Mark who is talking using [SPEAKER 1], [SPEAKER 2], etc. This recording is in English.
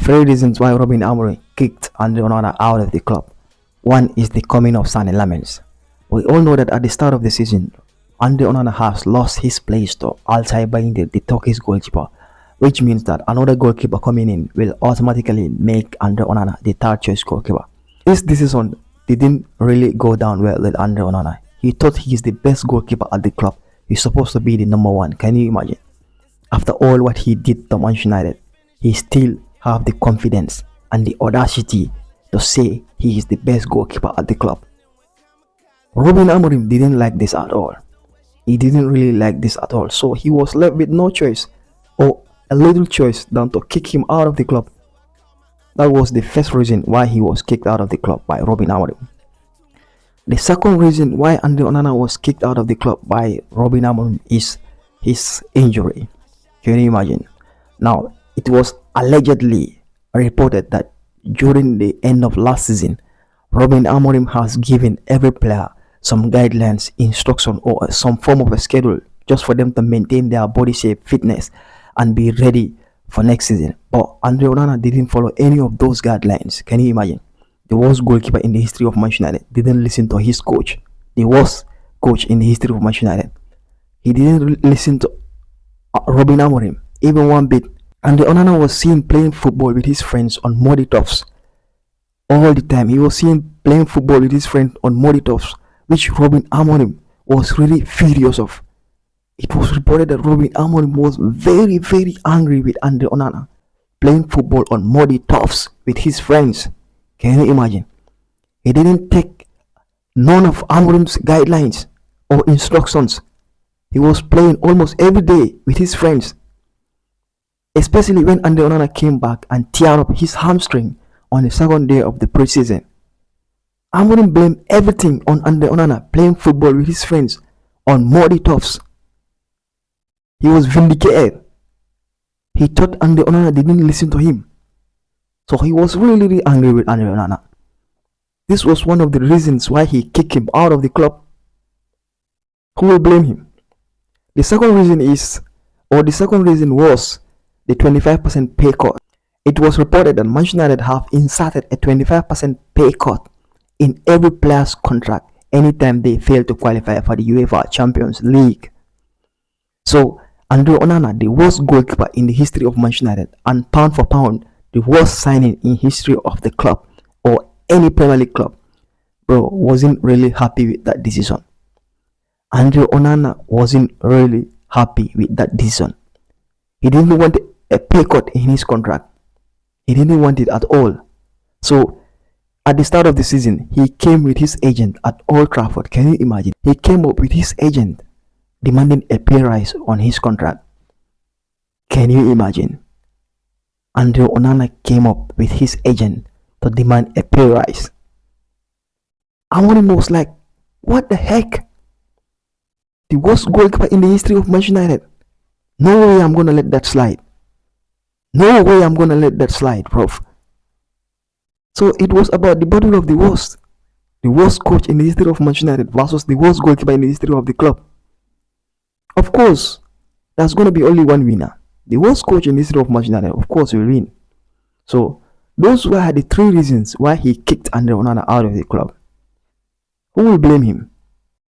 [SPEAKER 1] three reasons why Robin Amorim kicked Andre Onana out of the club. One is the coming of Sane Lamens. We all know that at the start of the season, Andre Onana has lost his place to Altay Bayinde, the Turkish goalkeeper, which means that another goalkeeper coming in will automatically make Andre Onana the third choice goalkeeper. This season didn't really go down well with Andre Onana. He thought he is the best goalkeeper at the club. He's supposed to be the number one. Can you imagine? After all what he did to Manchester United, he still have the confidence and the audacity to say he is the best goalkeeper at the club. Robin Amorim didn't like this at all. He didn't really like this at all. So he was left with no choice or a little choice than to kick him out of the club. That was the first reason why he was kicked out of the club by Robin Amorim. The second reason why Andre Onana was kicked out of the club by Robin Amorim is his injury. Can you imagine? Now, it was allegedly reported that during the end of last season, Robin Amorim has given every player some guidelines, instruction, or some form of a schedule just for them to maintain their body shape, fitness, and be ready for next season. But Andre Onana didn't follow any of those guidelines. Can you imagine? The worst goalkeeper in the history of Manchester United didn't listen to his coach. The worst coach in the history of Manchester United. He didn't listen to Robin Amorim even one bit. Andre Onana was seen playing football with his friends on muddy turfs all the time. He was seen playing football with his friends on muddy turfs, which Robin Amorim was really furious of. It was reported that Robin Amorim was very, very angry with Andre Onana playing football on muddy turfs with his friends. Can you imagine? He didn't take none of Amorim's guidelines or instructions. He was playing almost every day with his friends. Especially when Andre Onana came back and teared up his hamstring on the second day of the preseason. Amorim blamed everything on Andre Onana playing football with his friends on muddy turfs. He was vindicated. He thought Andre Onana didn't listen to him. So he was really, really angry with Andre Onana. This was one of the reasons why he kicked him out of the club. Who will blame him? The second reason was the 25% pay cut. It was reported that Manchester United have inserted a 25% pay cut in every player's contract anytime they fail to qualify for the UEFA Champions League. So Andre Onana, the worst goalkeeper in the history of Manchester United, and pound for pound, the worst signing in history of the club or any Premier League club, bro, wasn't really happy with that decision. Andre Onana wasn't really happy with that decision. He didn't want a pay cut in his contract. He didn't want it at all. So at the start of the season, he came with his agent at Old Trafford. Can you imagine? He came up with his agent demanding a pay rise on his contract. Can you imagine? Andre Onana came up with his agent to demand a pay rise. Amorim was like, what the heck? The worst goalkeeper in the history of Manchester United. No way I'm gonna let that slide. No way I'm gonna let that slide, prof. So it was about the battle of the worst. The worst coach in the history of Manchester United versus the worst goalkeeper in the history of the club. Of course, there's gonna be only one winner. The worst coach in the history of Manchester United, of course, will win. So those were the three reasons why he kicked Andre Onana out of the club. Who will blame him?